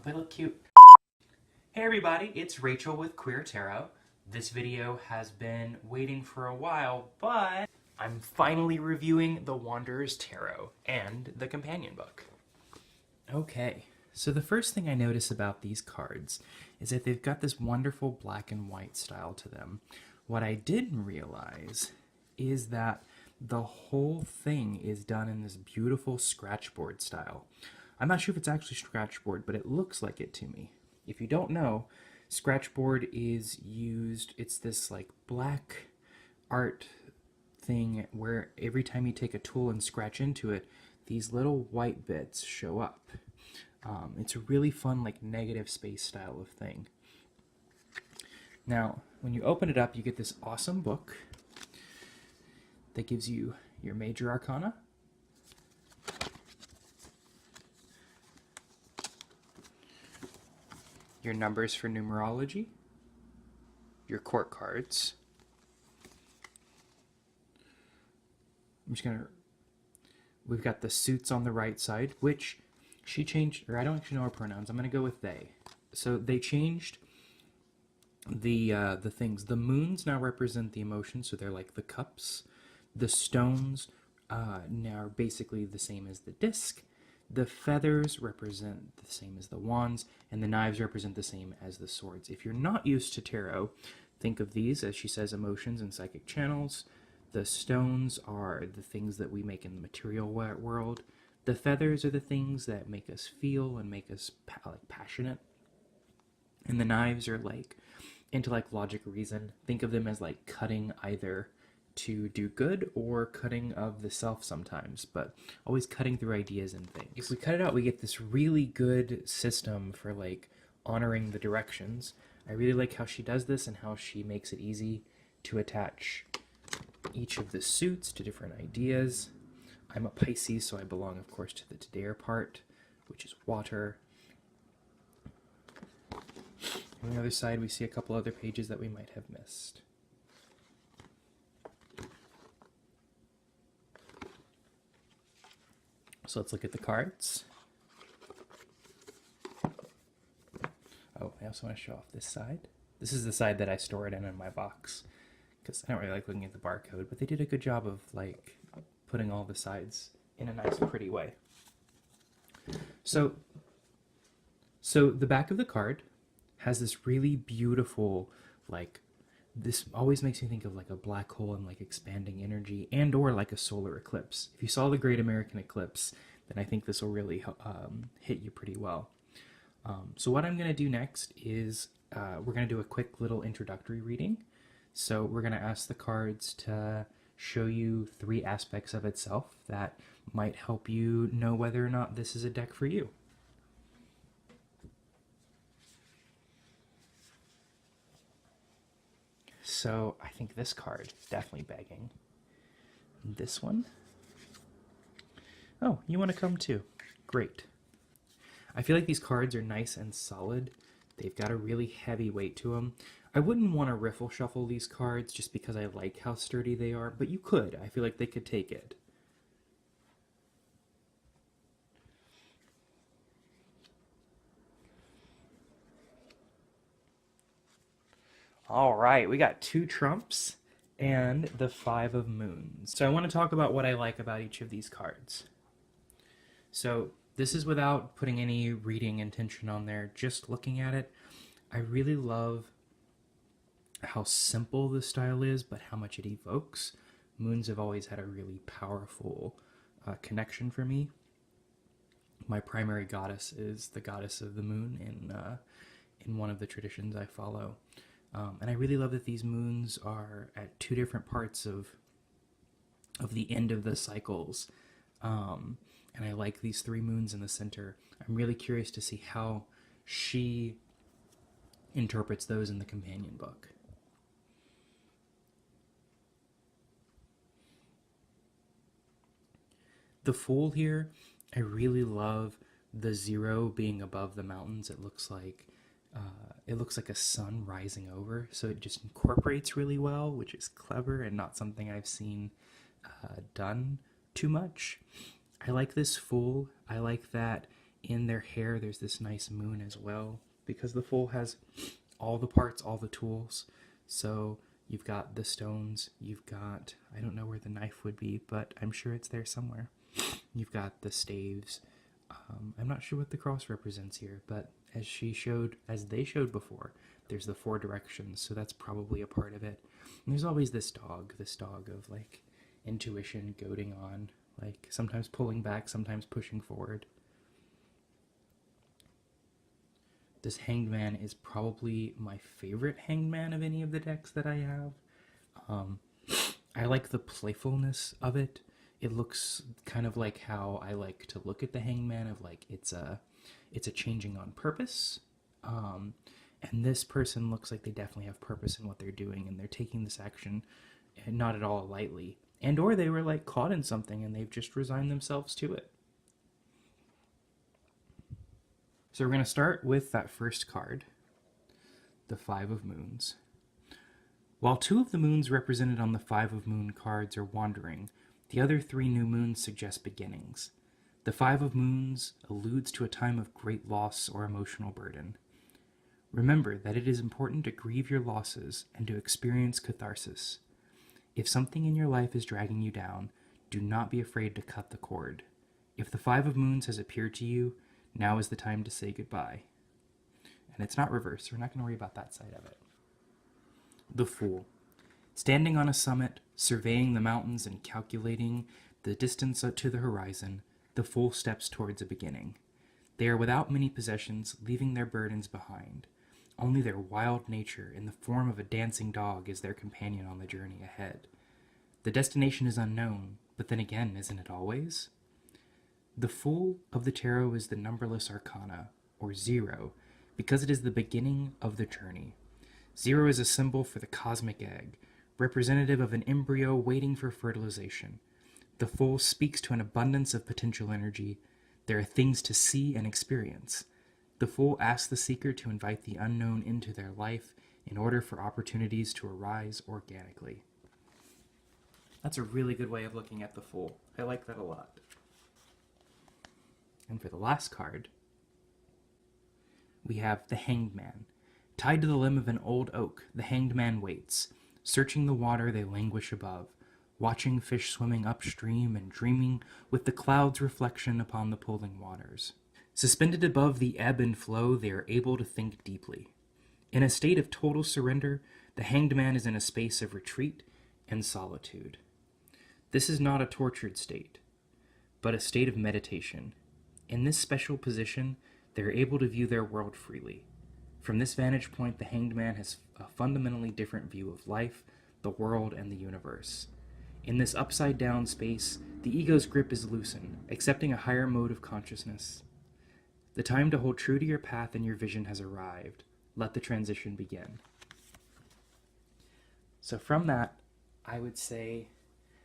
Hope I look cute. Hey everybody, it's Rachel with Queer Tarot. This video has been waiting for a while, but I'm finally reviewing the Wanderer's Tarot and the companion book. Okay, so the first thing I notice about these cards is that they've got this wonderful black and white style to them. What I didn't realize is that the whole thing is done in this beautiful scratchboard style. I'm not sure if it's actually scratchboard, but it looks like it to me. If you don't know, scratchboard is used, it's this like black art thing where every time you take a tool and scratch into it, these little white bits show up. It's a really fun like negative space style of thing. Now, when you open it up, you get this awesome book that gives you your major arcana, your numbers for numerology, your court cards. We've got the suits on the right side, which she changed, or I don't actually know her pronouns. I'm gonna go with they. So they changed the things. The moons now represent the emotions, so they're like the cups. The stones now are basically the same as the disc. The feathers represent the same as the wands, and the knives represent the same as the swords. If you're not used to tarot, think of these, as she says, emotions and psychic channels. The stones are the things that we make in the material world. The feathers are the things that make us feel and make us passionate. And the knives are like intellect, logic, reason. Think of them as like cutting either to do good or cutting of the self sometimes, but always cutting through ideas and things. If we cut it out, we get this really good system for like honoring the directions. I really like how she does this and how she makes it easy to attach each of the suits to different ideas. I'm a Pisces, so I belong, of course, to the dare part, which is water. On the other side, we see a couple other pages that we might have missed. So let's look at the cards. Oh, I also want to show off this side. This is the side that I store it in my box, because I don't really like looking at the barcode, but they did a good job of like putting all the sides in a nice pretty way. So the back of the card has this really beautiful, like, this always makes me think of like a black hole and like expanding energy, and or like a solar eclipse. If you saw the Great American Eclipse, then I think this will really hit you pretty well. So what I'm going to do next is we're going to do a quick little introductory reading. So we're going to ask the cards to show you 3 aspects of itself that might help you know whether or not this is a deck for you. So I think this card is definitely begging. This one. Oh, you want to come too. Great. I feel like these cards are nice and solid. They've got a really heavy weight to them. I wouldn't want to riffle shuffle these cards just because I like how sturdy they are, but you could. I feel like they could take it. All right, we got 2 trumps and the 5 of moons. So I want to talk about what I like about each of these cards. So this is without putting any reading intention on there, just looking at it. I really love how simple the style is, but how much it evokes. Moons have always had a really powerful connection for me. My primary goddess is the goddess of the moon in one of the traditions I follow. And I really love that these moons are at 2 different parts of the end of the cycles. And I like these 3 moons in the center. I'm really curious to see how she interprets those in the companion book. The Fool here, I really love the 0 being above the mountains. It looks like a sun rising over, so it just incorporates really well, which is clever and not something I've seen done too much. I like this Fool. I like that in their hair, there's this nice moon as well, because the Fool has all the parts, all the tools. So you've got the stones, you've got, I don't know where the knife would be, but I'm sure it's there somewhere. You've got the staves. I'm not sure what the cross represents here, but as they showed before, there's the 4 directions, so that's probably a part of it. And there's always this dog of like intuition, goading on, like sometimes pulling back, sometimes pushing forward. This Hangman is probably my favorite Hangman of any of the decks that I have. I like the playfulness of it. It looks kind of like how I like to look at the Hangman, of like it's a changing on purpose. And this person looks like they definitely have purpose in what they're doing, and they're taking this action not at all lightly. And or they were like caught in something and they've just resigned themselves to it. So we're going to start with that first card, the 5 of Moons. While 2 of the moons represented on the 5 of Moon cards are wandering, the other 3 new moons suggest beginnings. The 5 of Moons alludes to a time of great loss or emotional burden. Remember that it is important to grieve your losses and to experience catharsis. If something in your life is dragging you down, do not be afraid to cut the cord. If the 5 of Moons has appeared to you, now is the time to say goodbye. And it's not reversed, so we're not going to worry about that side of it. The Fool. Standing on a summit, surveying the mountains and calculating the distance to the horizon, the Fool steps towards a beginning. They are without many possessions, leaving their burdens behind. Only their wild nature, in the form of a dancing dog, is their companion on the journey ahead. The destination is unknown, but then again, isn't it always? The Fool of the Tarot is the numberless arcana, or 0, because it is the beginning of the journey. 0 is a symbol for the cosmic egg, representative of an embryo waiting for fertilization. The Fool speaks to an abundance of potential energy. There are things to see and experience. The Fool asks the seeker to invite the unknown into their life in order for opportunities to arise organically. That's a really good way of looking at the Fool. I like that a lot. And for the last card, we have the Hanged Man. Tied to the limb of an old oak, the hanged man waits. Searching the water, they languish above, watching fish swimming upstream and dreaming with the clouds' reflection upon the pooling waters. Suspended above the ebb and flow, they are able to think deeply. In a state of total surrender, the hanged man is in a space of retreat and solitude. This is not a tortured state, but a state of meditation. In this special position, they are able to view their world freely. From this vantage point, the hanged man has a fundamentally different view of life, the world, and the universe. In this upside-down space, the ego's grip is loosened, accepting a higher mode of consciousness. The time to hold true to your path and your vision has arrived. Let the transition begin. So from that, I would say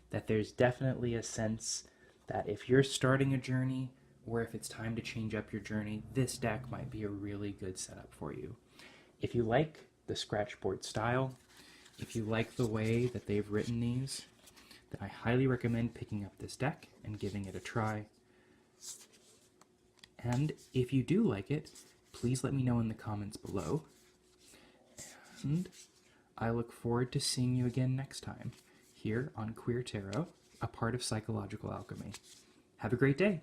that there's definitely a sense that if you're starting a journey, or if it's time to change up your journey, this deck might be a really good setup for you. If you like the scratchboard style, if you like the way that they've written these, then I highly recommend picking up this deck and giving it a try. And if you do like it, please let me know in the comments below. And I look forward to seeing you again next time here on Queer Tarot, a part of Psychological Alchemy. Have a great day.